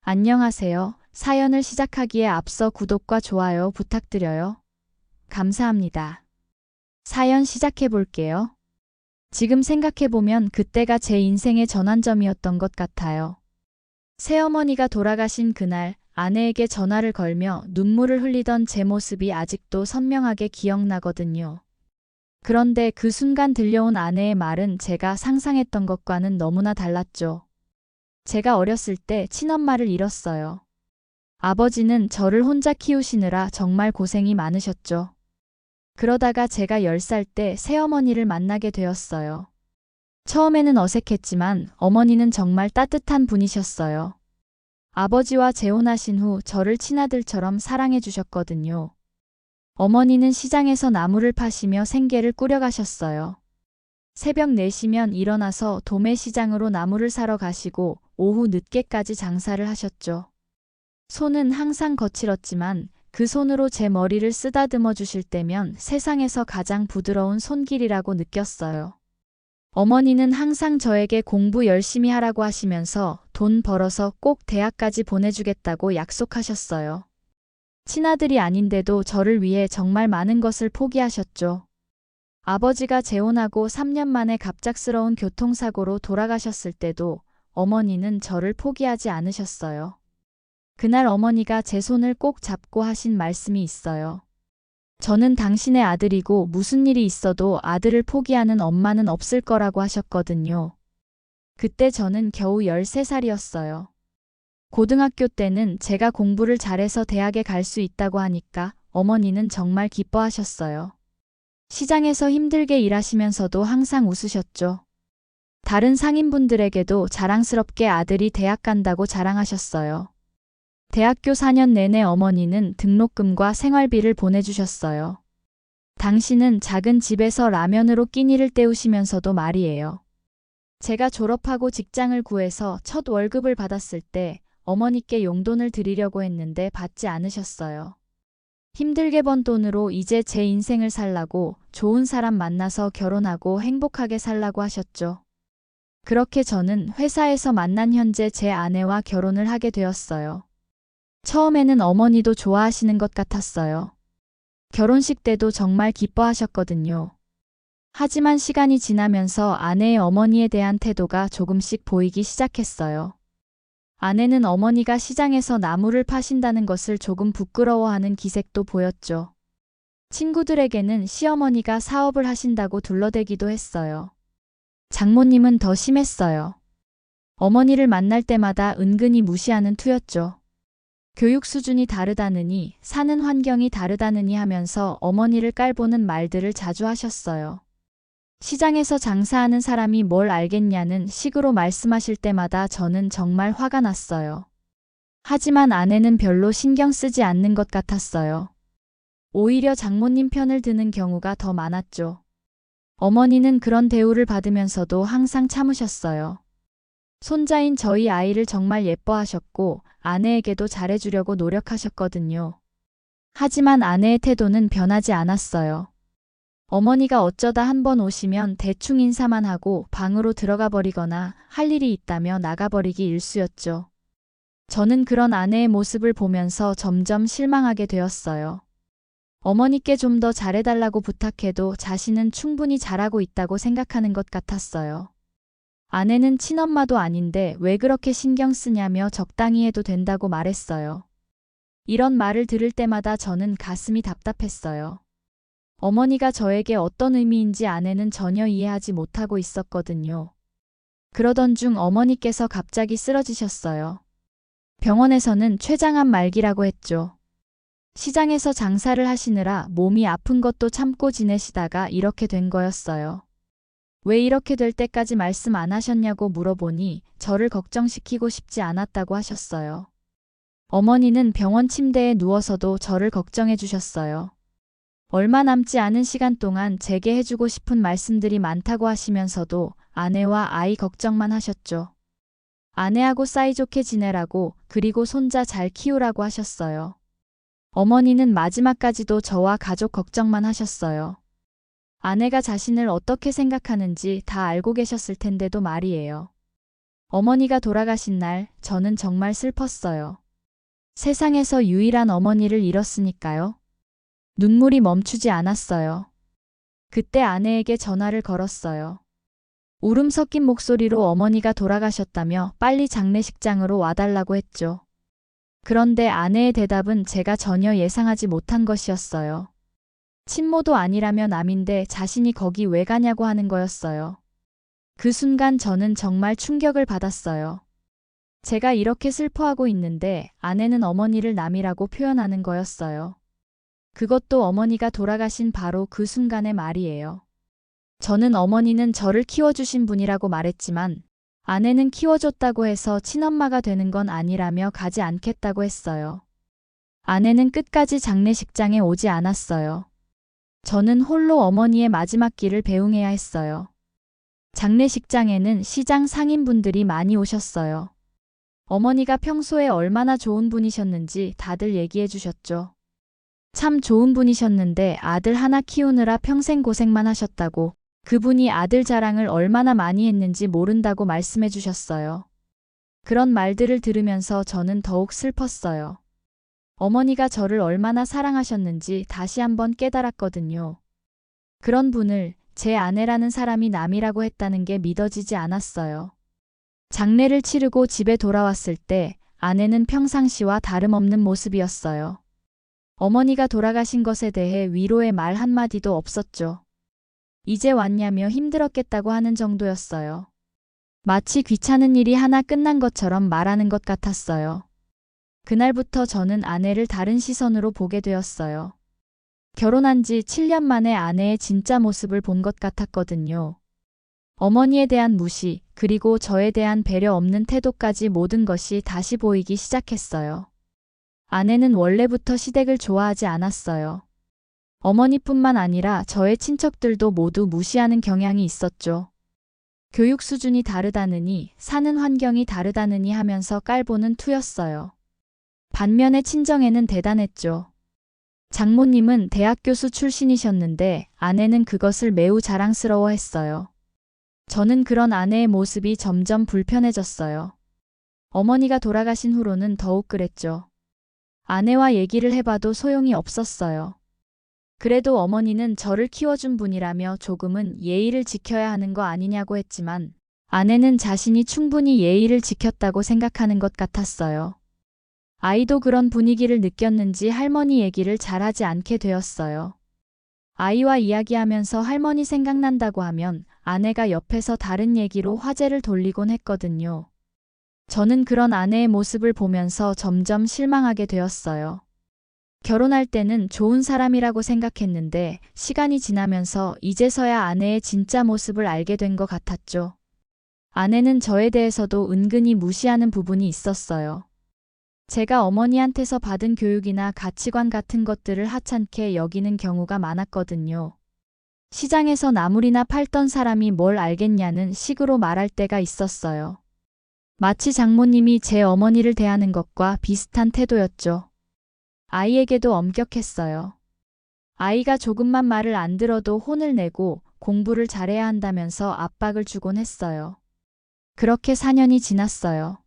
안녕하세요. 사연을 시작하기에 앞서 구독과 좋아요 부탁드려요. 감사합니다. 사연 시작해 볼게요. 지금 생각해보면 그때가 제 인생의 전환점이었던 것 같아요. 새어머니가 돌아가신 그날 아내에게 전화를 걸며 눈물을 흘리던 제 모습이 아직도 선명하게 기억나거든요. 그런데 그 순간 들려온 아내의 말은 제가 상상했던 것과는 너무나 달랐죠. 제가 어렸을 때 친엄마를 잃었어요. 아버지는 저를 혼자 키우시느라 정말 고생이 많으셨죠. 그러다가 제가 10살 때 새어머니를 만나게 되었어요. 처음에는 어색했지만 어머니는 정말 따뜻한 분이셨어요. 아버지와 재혼하신 후 저를 친아들처럼 사랑해 주셨거든요. 어머니는 시장에서 나무를 파시며 생계를 꾸려가셨어요. 새벽 4시면 일어나서 도매시장으로 나무를 사러 가시고 오후 늦게까지 장사를 하셨죠. 손은 항상 거칠었지만 그 손으로 제 머리를 쓰다듬어 주실 때면 세상에서 가장 부드러운 손길이라고 느꼈어요. 어머니는 항상 저에게 공부 열심히 하라고 하시면서 돈 벌어서 꼭 대학까지 보내주겠다고 약속하셨어요. 친아들이 아닌데도 저를 위해 정말 많은 것을 포기하셨죠. 아버지가 재혼하고 3년 만에 갑작스러운 교통사고로 돌아가셨을 때도 어머니는 저를 포기하지 않으셨어요. 그날 어머니가 제 손을 꼭 잡고 하신 말씀이 있어요. 저는 당신의 아들이고 무슨 일이 있어도 아들을 포기하는 엄마는 없을 거라고 하셨거든요. 그때 저는 겨우 13살이었어요. 고등학교 때는 제가 공부를 잘해서 대학에 갈 수 있다고 하니까 어머니는 정말 기뻐하셨어요. 시장에서 힘들게 일하시면서도 항상 웃으셨죠. 다른 상인분들에게도 자랑스럽게 아들이 대학 간다고 자랑하셨어요. 대학교 4년 내내 어머니는 등록금과 생활비를 보내주셨어요. 당신은 작은 집에서 라면으로 끼니를 때우시면서도 말이에요. 제가 졸업하고 직장을 구해서 첫 월급을 받았을 때 어머니께 용돈을 드리려고 했는데 받지 않으셨어요. 힘들게 번 돈으로 이제 제 인생을 살라고 좋은 사람 만나서 결혼하고 행복하게 살라고 하셨죠. 그렇게 저는 회사에서 만난 현재 제 아내와 결혼을 하게 되었어요. 처음에는 어머니도 좋아하시는 것 같았어요. 결혼식 때도 정말 기뻐하셨거든요. 하지만 시간이 지나면서 아내의 어머니에 대한 태도가 조금씩 보이기 시작했어요. 아내는 어머니가 시장에서 나무를 파신다는 것을 조금 부끄러워하는 기색도 보였죠. 친구들에게는 시어머니가 사업을 하신다고 둘러대기도 했어요. 장모님은 더 심했어요. 어머니를 만날 때마다 은근히 무시하는 투였죠. 교육 수준이 다르다느니, 사는 환경이 다르다느니 하면서 어머니를 깔보는 말들을 자주 하셨어요. 시장에서 장사하는 사람이 뭘 알겠냐는 식으로 말씀하실 때마다 저는 정말 화가 났어요. 하지만 아내는 별로 신경 쓰지 않는 것 같았어요. 오히려 장모님 편을 드는 경우가 더 많았죠. 어머니는 그런 대우를 받으면서도 항상 참으셨어요. 손자인 저희 아이를 정말 예뻐하셨고 아내에게도 잘해주려고 노력하셨거든요. 하지만 아내의 태도는 변하지 않았어요. 어머니가 어쩌다 한번 오시면 대충 인사만 하고 방으로 들어가 버리거나 할 일이 있다며 나가버리기 일쑤였죠. 저는 그런 아내의 모습을 보면서 점점 실망하게 되었어요. 어머니께 좀 더 잘해달라고 부탁해도 자신은 충분히 잘하고 있다고 생각하는 것 같았어요. 아내는 친엄마도 아닌데 왜 그렇게 신경 쓰냐며 적당히 해도 된다고 말했어요. 이런 말을 들을 때마다 저는 가슴이 답답했어요. 어머니가 저에게 어떤 의미인지 아내는 전혀 이해하지 못하고 있었거든요. 그러던 중 어머니께서 갑자기 쓰러지셨어요. 병원에서는 췌장암 말기라고 했죠. 시장에서 장사를 하시느라 몸이 아픈 것도 참고 지내시다가 이렇게 된 거였어요. 왜 이렇게 될 때까지 말씀 안 하셨냐고 물어보니 저를 걱정시키고 싶지 않았다고 하셨어요. 어머니는 병원 침대에 누워서도 저를 걱정해 주셨어요. 얼마 남지 않은 시간 동안 제게 해주고 싶은 말씀들이 많다고 하시면서도 아내와 아이 걱정만 하셨죠. 아내하고 사이좋게 지내라고 그리고 손자 잘 키우라고 하셨어요. 어머니는 마지막까지도 저와 가족 걱정만 하셨어요. 아내가 자신을 어떻게 생각하는지 다 알고 계셨을 텐데도 말이에요. 어머니가 돌아가신 날 저는 정말 슬펐어요. 세상에서 유일한 어머니를 잃었으니까요. 눈물이 멈추지 않았어요. 그때 아내에게 전화를 걸었어요. 울음 섞인 목소리로 어머니가 돌아가셨다며 빨리 장례식장으로 와달라고 했죠. 그런데 아내의 대답은 제가 전혀 예상하지 못한 것이었어요. 친모도 아니라며 남인데 자신이 거기 왜 가냐고 하는 거였어요. 그 순간 저는 정말 충격을 받았어요. 제가 이렇게 슬퍼하고 있는데 아내는 어머니를 남이라고 표현하는 거였어요. 그것도 어머니가 돌아가신 바로 그 순간의 말이에요. 저는 어머니는 저를 키워주신 분이라고 말했지만 아내는 키워줬다고 해서 친엄마가 되는 건 아니라며 가지 않겠다고 했어요. 아내는 끝까지 장례식장에 오지 않았어요. 저는 홀로 어머니의 마지막 길을 배웅해야 했어요. 장례식장에는 시장 상인분들이 많이 오셨어요. 어머니가 평소에 얼마나 좋은 분이셨는지 다들 얘기해 주셨죠. 참 좋은 분이셨는데 아들 하나 키우느라 평생 고생만 하셨다고, 그분이 아들 자랑을 얼마나 많이 했는지 모른다고 말씀해 주셨어요. 그런 말들을 들으면서 저는 더욱 슬펐어요. 어머니가 저를 얼마나 사랑하셨는지 다시 한번 깨달았거든요. 그런 분을 제 아내라는 사람이 남이라고 했다는 게 믿어지지 않았어요. 장례를 치르고 집에 돌아왔을 때 아내는 평상시와 다름없는 모습이었어요. 어머니가 돌아가신 것에 대해 위로의 말 한마디도 없었죠. 이제 왔냐며 힘들었겠다고 하는 정도였어요. 마치 귀찮은 일이 하나 끝난 것처럼 말하는 것 같았어요. 그날부터 저는 아내를 다른 시선으로 보게 되었어요. 결혼한 지 7년 만에 아내의 진짜 모습을 본 것 같았거든요. 어머니에 대한 무시, 그리고 저에 대한 배려 없는 태도까지 모든 것이 다시 보이기 시작했어요. 아내는 원래부터 시댁을 좋아하지 않았어요. 어머니뿐만 아니라 저의 친척들도 모두 무시하는 경향이 있었죠. 교육 수준이 다르다느니, 사는 환경이 다르다느니 하면서 깔보는 투였어요. 반면에 친정에는 대단했죠. 장모님은 대학 교수 출신이셨는데 아내는 그것을 매우 자랑스러워했어요. 저는 그런 아내의 모습이 점점 불편해졌어요. 어머니가 돌아가신 후로는 더욱 그랬죠. 아내와 얘기를 해봐도 소용이 없었어요. 그래도 어머니는 저를 키워준 분이라며 조금은 예의를 지켜야 하는 거 아니냐고 했지만 아내는 자신이 충분히 예의를 지켰다고 생각하는 것 같았어요. 아이도 그런 분위기를 느꼈는지 할머니 얘기를 잘하지 않게 되었어요. 아이와 이야기하면서 할머니 생각난다고 하면 아내가 옆에서 다른 얘기로 화제를 돌리곤 했거든요. 저는 그런 아내의 모습을 보면서 점점 실망하게 되었어요. 결혼할 때는 좋은 사람이라고 생각했는데 시간이 지나면서 이제서야 아내의 진짜 모습을 알게 된 것 같았죠. 아내는 저에 대해서도 은근히 무시하는 부분이 있었어요. 제가 어머니한테서 받은 교육이나 가치관 같은 것들을 하찮게 여기는 경우가 많았거든요. 시장에서 나물이나 팔던 사람이 뭘 알겠냐는 식으로 말할 때가 있었어요. 마치 장모님이 제 어머니를 대하는 것과 비슷한 태도였죠. 아이에게도 엄격했어요. 아이가 조금만 말을 안 들어도 혼을 내고 공부를 잘해야 한다면서 압박을 주곤 했어요. 그렇게 4년이 지났어요.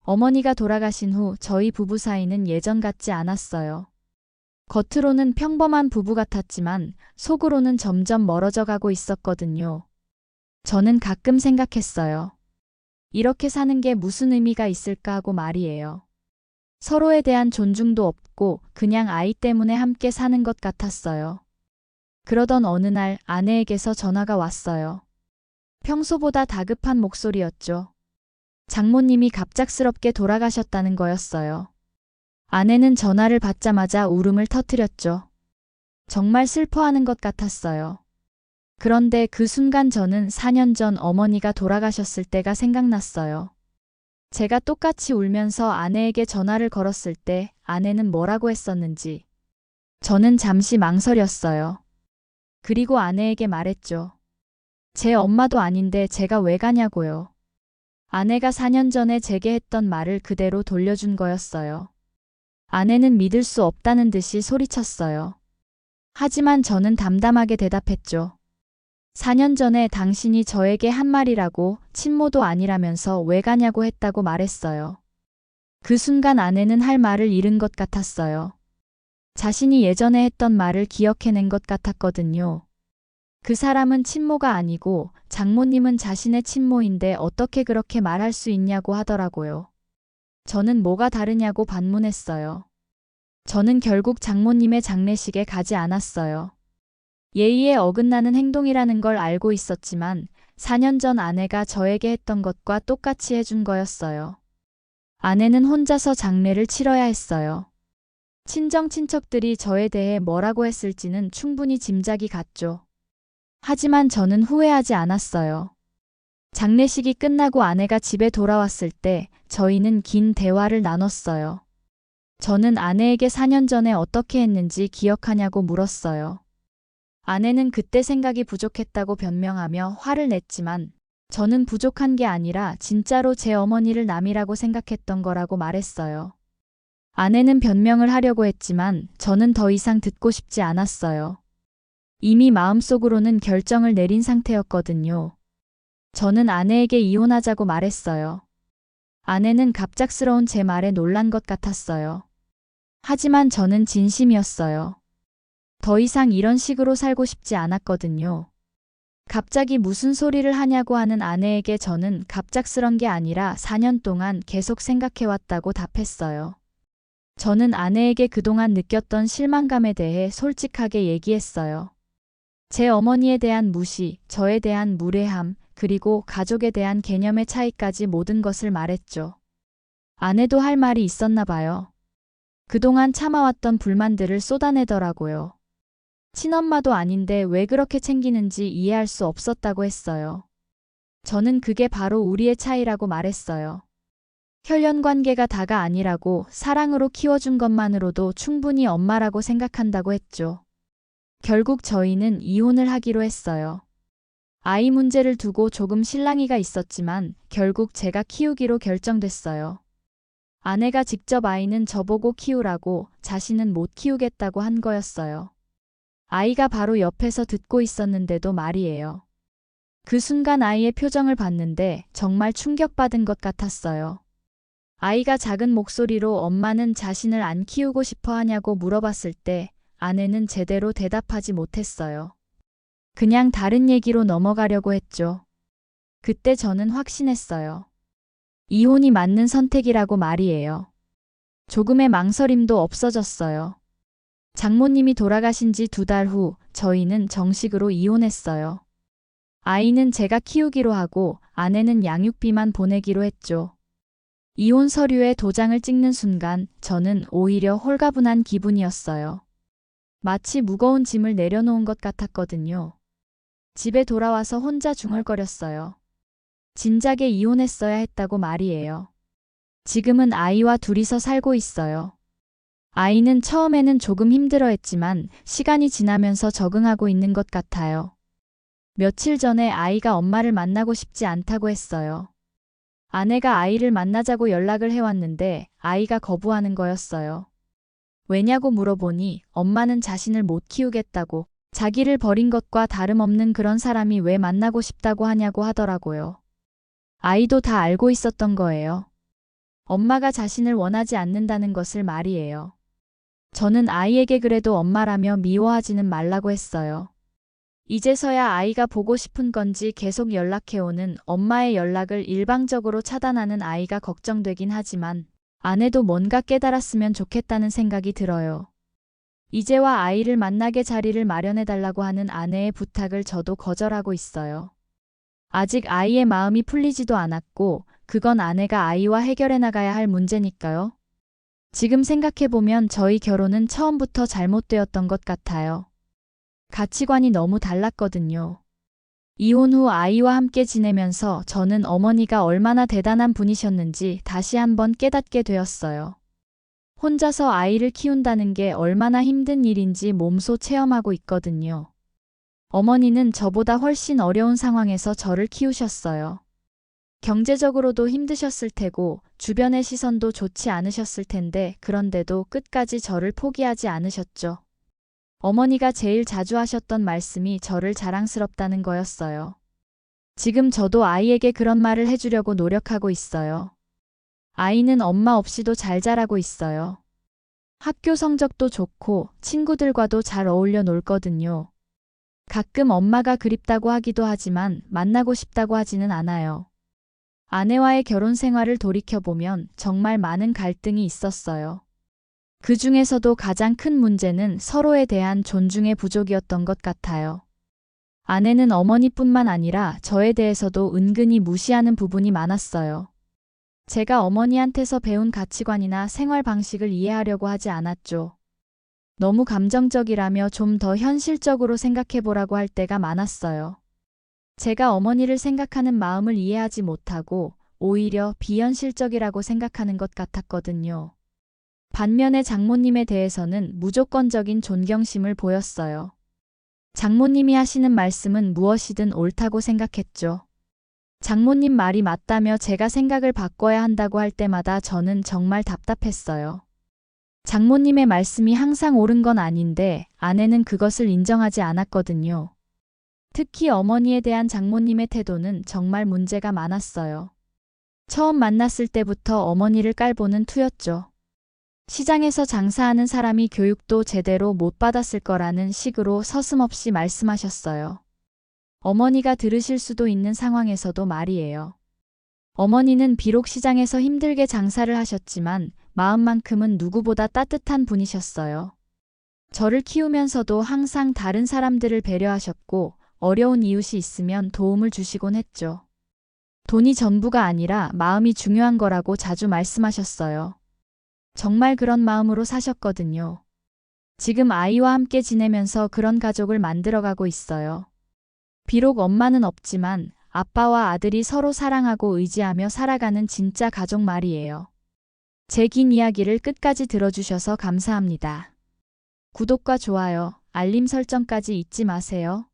어머니가 돌아가신 후 저희 부부 사이는 예전 같지 않았어요. 겉으로는 평범한 부부 같았지만 속으로는 점점 멀어져 가고 있었거든요. 저는 가끔 생각했어요. 이렇게 사는 게 무슨 의미가 있을까 하고 말이에요. 서로에 대한 존중도 없고 그냥 아이 때문에 함께 사는 것 같았어요. 그러던 어느 날 아내에게서 전화가 왔어요. 평소보다 다급한 목소리였죠. 장모님이 갑작스럽게 돌아가셨다는 거였어요. 아내는 전화를 받자마자 울음을 터뜨렸죠. 정말 슬퍼하는 것 같았어요. 그런데 그 순간 저는 4년 전 어머니가 돌아가셨을 때가 생각났어요. 제가 똑같이 울면서 아내에게 전화를 걸었을 때 아내는 뭐라고 했었는지. 저는 잠시 망설였어요. 그리고 아내에게 말했죠. 제 엄마도 아닌데 제가 왜 가냐고요. 아내가 4년 전에 제게 했던 말을 그대로 돌려준 거였어요. 아내는 믿을 수 없다는 듯이 소리쳤어요. 하지만 저는 담담하게 대답했죠. 4년 전에 당신이 저에게 한 말이라고 친모도 아니라면서 왜 가냐고 했다고 말했어요. 그 순간 아내는 할 말을 잃은 것 같았어요. 자신이 예전에 했던 말을 기억해낸 것 같았거든요. 그 사람은 친모가 아니고 장모님은 자신의 친모인데 어떻게 그렇게 말할 수 있냐고 하더라고요. 저는 뭐가 다르냐고 반문했어요. 저는 결국 장모님의 장례식에 가지 않았어요. 예의에 어긋나는 행동이라는 걸 알고 있었지만 4년 전 아내가 저에게 했던 것과 똑같이 해준 거였어요. 아내는 혼자서 장례를 치러야 했어요. 친정 친척들이 저에 대해 뭐라고 했을지는 충분히 짐작이 갔죠. 하지만 저는 후회하지 않았어요. 장례식이 끝나고 아내가 집에 돌아왔을 때 저희는 긴 대화를 나눴어요. 저는 아내에게 4년 전에 어떻게 했는지 기억하냐고 물었어요. 아내는 그때 생각이 부족했다고 변명하며 화를 냈지만 저는 부족한 게 아니라 진짜로 제 어머니를 남이라고 생각했던 거라고 말했어요. 아내는 변명을 하려고 했지만 저는 더 이상 듣고 싶지 않았어요. 이미 마음속으로는 결정을 내린 상태였거든요. 저는 아내에게 이혼하자고 말했어요. 아내는 갑작스러운 제 말에 놀란 것 같았어요. 하지만 저는 진심이었어요. 더 이상 이런 식으로 살고 싶지 않았거든요. 갑자기 무슨 소리를 하냐고 하는 아내에게 저는 갑작스런 게 아니라 4년 동안 계속 생각해왔다고 답했어요. 저는 아내에게 그동안 느꼈던 실망감에 대해 솔직하게 얘기했어요. 제 어머니에 대한 무시, 저에 대한 무례함, 그리고 가족에 대한 개념의 차이까지 모든 것을 말했죠. 아내도 할 말이 있었나 봐요. 그동안 참아왔던 불만들을 쏟아내더라고요. 친엄마도 아닌데 왜 그렇게 챙기는지 이해할 수 없었다고 했어요. 저는 그게 바로 우리의 차이라고 말했어요. 혈연 관계가 다가 아니라고 사랑으로 키워준 것만으로도 충분히 엄마라고 생각한다고 했죠. 결국 저희는 이혼을 하기로 했어요. 아이 문제를 두고 조금 실랑이가 있었지만 결국 제가 키우기로 결정됐어요. 아내가 직접 아이는 저보고 키우라고 자신은 못 키우겠다고 한 거였어요. 아이가 바로 옆에서 듣고 있었는데도 말이에요. 그 순간 아이의 표정을 봤는데 정말 충격받은 것 같았어요. 아이가 작은 목소리로 엄마는 자신을 안 키우고 싶어 하냐고 물어봤을 때 아내는 제대로 대답하지 못했어요. 그냥 다른 얘기로 넘어가려고 했죠. 그때 저는 확신했어요. 이혼이 맞는 선택이라고 말이에요. 조금의 망설임도 없어졌어요. 장모님이 돌아가신 지 2달 후 저희는 정식으로 이혼했어요. 아이는 제가 키우기로 하고 아내는 양육비만 보내기로 했죠. 이혼 서류에 도장을 찍는 순간 저는 오히려 홀가분한 기분이었어요. 마치 무거운 짐을 내려놓은 것 같았거든요. 집에 돌아와서 혼자 중얼거렸어요. 진작에 이혼했어야 했다고 말이에요. 지금은 아이와 둘이서 살고 있어요. 아이는 처음에는 조금 힘들어했지만 시간이 지나면서 적응하고 있는 것 같아요. 며칠 전에 아이가 엄마를 만나고 싶지 않다고 했어요. 아내가 아이를 만나자고 연락을 해왔는데 아이가 거부하는 거였어요. 왜냐고 물어보니 엄마는 자신을 못 키우겠다고, 자기를 버린 것과 다름없는 그런 사람이 왜 만나고 싶다고 하냐고 하더라고요. 아이도 다 알고 있었던 거예요. 엄마가 자신을 원하지 않는다는 것을 말이에요. 저는 아이에게 그래도 엄마라며 미워하지는 말라고 했어요. 이제서야 아이가 보고 싶은 건지 계속 연락해오는 엄마의 연락을 일방적으로 차단하는 아이가 걱정되긴 하지만 아내도 뭔가 깨달았으면 좋겠다는 생각이 들어요. 이제와 아이를 만나게 자리를 마련해달라고 하는 아내의 부탁을 저도 거절하고 있어요. 아직 아이의 마음이 풀리지도 않았고 그건 아내가 아이와 해결해 나가야 할 문제니까요. 지금 생각해보면 저희 결혼은 처음부터 잘못되었던 것 같아요. 가치관이 너무 달랐거든요. 이혼 후 아이와 함께 지내면서 저는 어머니가 얼마나 대단한 분이셨는지 다시 한번 깨닫게 되었어요. 혼자서 아이를 키운다는 게 얼마나 힘든 일인지 몸소 체험하고 있거든요. 어머니는 저보다 훨씬 어려운 상황에서 저를 키우셨어요. 경제적으로도 힘드셨을 테고 주변의 시선도 좋지 않으셨을 텐데 그런데도 끝까지 저를 포기하지 않으셨죠. 어머니가 제일 자주 하셨던 말씀이 저를 자랑스럽다는 거였어요. 지금 저도 아이에게 그런 말을 해주려고 노력하고 있어요. 아이는 엄마 없이도 잘 자라고 있어요. 학교 성적도 좋고 친구들과도 잘 어울려 놀거든요. 가끔 엄마가 그립다고 하기도 하지만 만나고 싶다고 하지는 않아요. 아내와의 결혼 생활을 돌이켜보면 정말 많은 갈등이 있었어요. 그 중에서도 가장 큰 문제는 서로에 대한 존중의 부족이었던 것 같아요. 아내는 어머니뿐만 아니라 저에 대해서도 은근히 무시하는 부분이 많았어요. 제가 어머니한테서 배운 가치관이나 생활 방식을 이해하려고 하지 않았죠. 너무 감정적이라며 좀 더 현실적으로 생각해보라고 할 때가 많았어요. 제가 어머니를 생각하는 마음을 이해하지 못하고 오히려 비현실적이라고 생각하는 것 같았거든요. 반면에 장모님에 대해서는 무조건적인 존경심을 보였어요. 장모님이 하시는 말씀은 무엇이든 옳다고 생각했죠. 장모님 말이 맞다며 제가 생각을 바꿔야 한다고 할 때마다 저는 정말 답답했어요. 장모님의 말씀이 항상 옳은 건 아닌데 아내는 그것을 인정하지 않았거든요. 특히 어머니에 대한 장모님의 태도는 정말 문제가 많았어요. 처음 만났을 때부터 어머니를 깔보는 투였죠. 시장에서 장사하는 사람이 교육도 제대로 못 받았을 거라는 식으로 서슴없이 말씀하셨어요. 어머니가 들으실 수도 있는 상황에서도 말이에요. 어머니는 비록 시장에서 힘들게 장사를 하셨지만 마음만큼은 누구보다 따뜻한 분이셨어요. 저를 키우면서도 항상 다른 사람들을 배려하셨고 어려운 이웃이 있으면 도움을 주시곤 했죠. 돈이 전부가 아니라 마음이 중요한 거라고 자주 말씀하셨어요. 정말 그런 마음으로 사셨거든요. 지금 아이와 함께 지내면서 그런 가족을 만들어가고 있어요. 비록 엄마는 없지만 아빠와 아들이 서로 사랑하고 의지하며 살아가는 진짜 가족 말이에요. 제 긴 이야기를 끝까지 들어주셔서 감사합니다. 구독과 좋아요, 알림 설정까지 잊지 마세요.